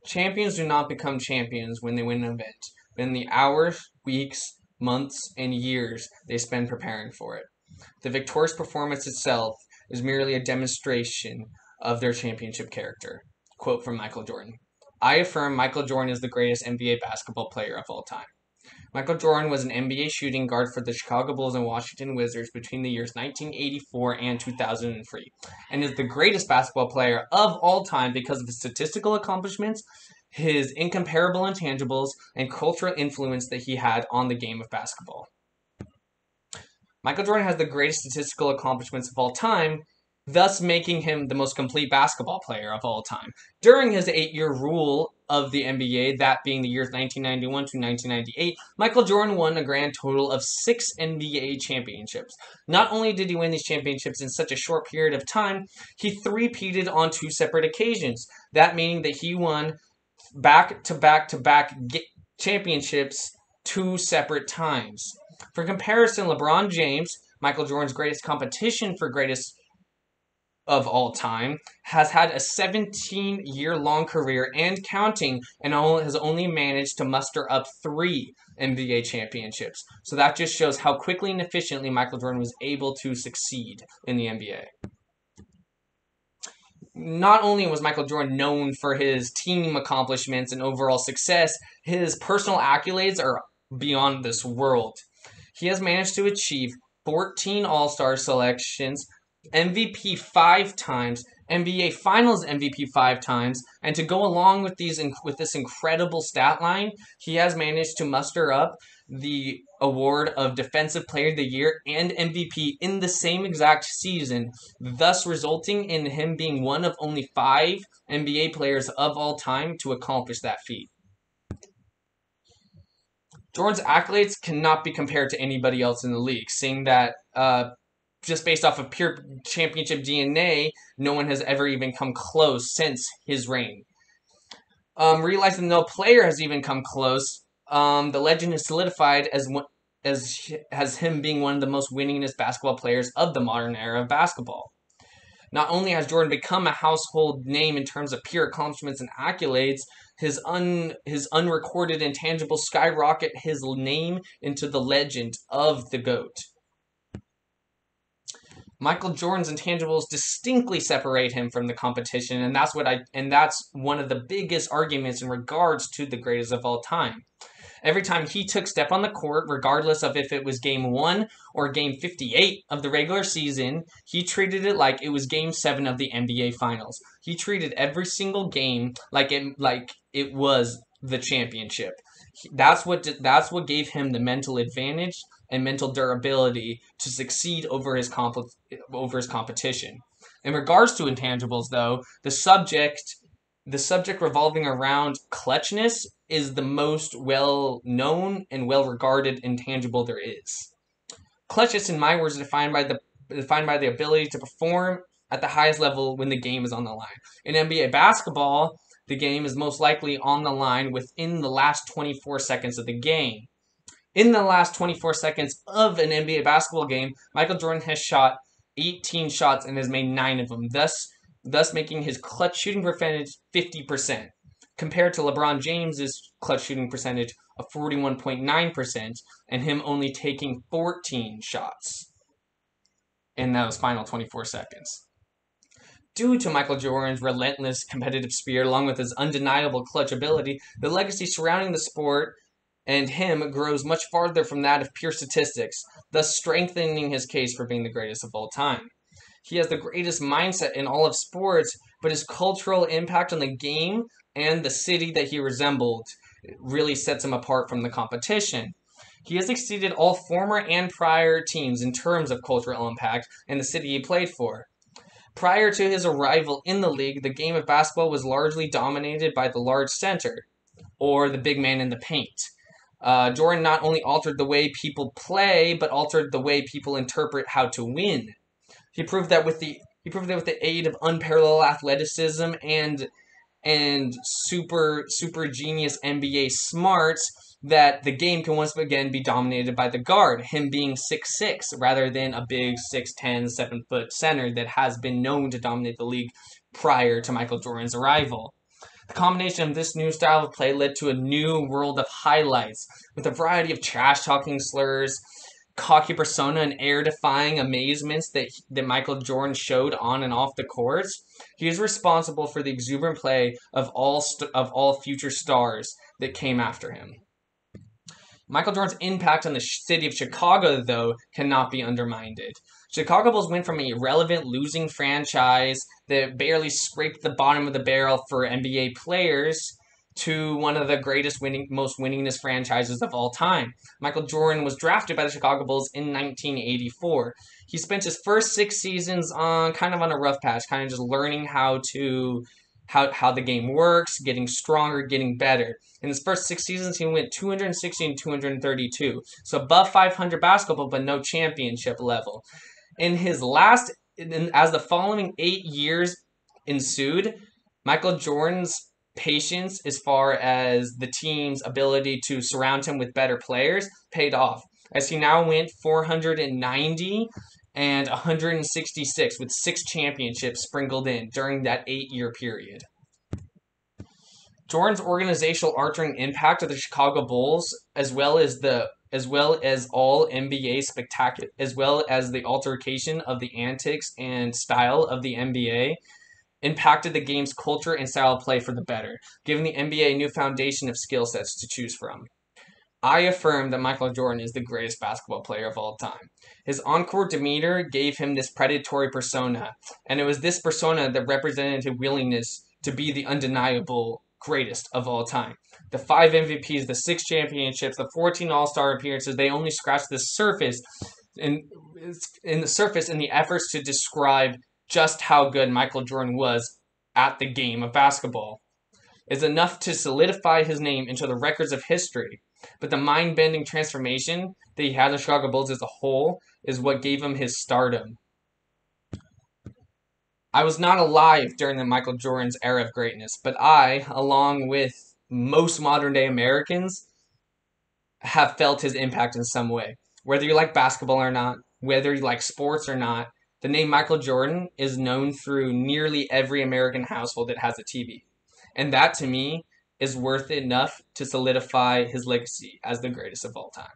Champions do not become champions when they win an event, but in the hours, weeks, months, and years they spend preparing for it. The victorious performance itself is merely a demonstration of their championship character. Quote from Michael Jordan. I affirm Michael Jordan is the greatest NBA basketball player of all time. Michael Jordan was an NBA shooting guard for the Chicago Bulls and Washington Wizards between the years 1984 and 2003, and is the greatest basketball player of all time because of his statistical accomplishments, his incomparable intangibles, and cultural influence that he had on the game of basketball. Michael Jordan has the greatest statistical accomplishments of all time, thus making him the most complete basketball player of all time. During his 8-year rule of the NBA, that being the years 1991 to 1998, Michael Jordan won a grand total of 6 NBA championships. Not only did he win these championships in such a short period of time, he three-peated on 2 separate occasions. That meaning that he won back-to-back-to-back championships 2 separate times. For comparison, LeBron James, Michael Jordan's greatest competition for greatest of all time, has had a 17-year-long career and counting, and has only managed to muster up 3 NBA championships. So that just shows how quickly and efficiently Michael Jordan was able to succeed in the NBA. Not only was Michael Jordan known for his team accomplishments and overall success, his personal accolades are beyond this world. He has managed to achieve 14 All-Star selections, MVP 5 times, NBA Finals MVP 5 times, and to go along with this incredible stat line, he has managed to muster up the award of Defensive Player of the Year and MVP in the same exact season, thus resulting in him being one of only 5 NBA players of all time to accomplish that feat. Jordan's accolades cannot be compared to anybody else in the league, seeing that just based off of pure championship DNA, no one has ever even come close since his reign. Realizing no player has even come close, the legend is solidified as him being one of the most winningest basketball players of the modern era of basketball. Not only has Jordan become a household name in terms of pure accomplishments and accolades, his unrecorded intangibles skyrocket his name into the legend of the GOAT. Michael Jordan's intangibles distinctly separate him from the competition, and that's one of the biggest arguments in regards to the greatest of all time. Every time he took step on the court, regardless of if it was Game 1 or Game 58 of the regular season, he treated it like it was Game 7 of the NBA Finals. He treated every single game like it was the championship. That's what gave him the mental advantage and mental durability to succeed over his competition. In regards to intangibles, though, the subject revolving around clutchness is the most well-known and well-regarded intangible there is. Clutchness, in my words, is defined by the ability to perform at the highest level when the game is on the line. In NBA basketball, the game is most likely on the line within the last 24 seconds of the game. In the last 24 seconds of an NBA basketball game, Michael Jordan has shot 18 shots and has made 9 of them, thus making his clutch shooting percentage 50%, compared to LeBron James's clutch shooting percentage of 41.9%, and him only taking 14 shots in those final 24 seconds. Due to Michael Jordan's relentless competitive spirit, along with his undeniable clutch ability, the legacy surrounding the sport and him grows much farther from that of pure statistics, thus strengthening his case for being the greatest of all time. He has the greatest mindset in all of sports, but his cultural impact on the game and the city that he resembled really sets him apart from the competition. He has exceeded all former and prior teams in terms of cultural impact and the city he played for. Prior to his arrival in the league, the game of basketball was largely dominated by the large center, or the big man in the paint. Jordan not only altered the way people play, but altered the way people interpret how to win. He proved that with the aid of unparalleled athleticism and super genius NBA smarts, that the game can once again be dominated by the guard, him being 6'6", rather than a big 6'10", 7-foot center that has been known to dominate the league prior to Michael Jordan's arrival. The combination of this new style of play led to a new world of highlights, with a variety of trash-talking slurs, cocky persona, and air-defying amazements that Michael Jordan showed on and off the courts. He is responsible for the exuberant play of all future stars that came after him. Michael Jordan's impact on the city of Chicago, though, cannot be undermined. Chicago Bulls went from an irrelevant losing franchise that barely scraped the bottom of the barrel for NBA players to one of the most winningest franchises of all time. Michael Jordan was drafted by the Chicago Bulls in 1984. He spent his first 6 seasons on a rough patch, kind of just learning how the game works, getting stronger, getting better. In his first 6 seasons, he went 260 and 232. So above 500 basketball, but no championship level. As the following 8 years ensued, Michael Jordan's patience as far as the team's ability to surround him with better players paid off, as he now went 490 and 166 with 6 championships sprinkled in during that 8-year period. Jordan's organizational altering impact of the Chicago Bulls, as well as all NBA spectacular, as well as the altercation of the antics and style of the NBA, impacted the game's culture and style of play for the better, giving the NBA a new foundation of skill sets to choose from. I affirm that Michael Jordan is the greatest basketball player of all time. His on-court demeanor gave him this predatory persona, and it was this persona that represented his willingness to be the undeniable greatest of all time. The 5 MVPs, the 6 championships, the 14 All-Star appearances, they only scratched the surface in the efforts to describe just how good Michael Jordan was at the game of basketball. It's enough to solidify his name into the records of history. But the mind-bending transformation that he had in the Chicago Bulls as a whole is what gave him his stardom. I was not alive during the Michael Jordan's era of greatness, but I, along with most modern-day Americans, have felt his impact in some way. Whether you like basketball or not, whether you like sports or not, the name Michael Jordan is known through nearly every American household that has a TV. And that, to me, is worth enough to solidify his legacy as the greatest of all time.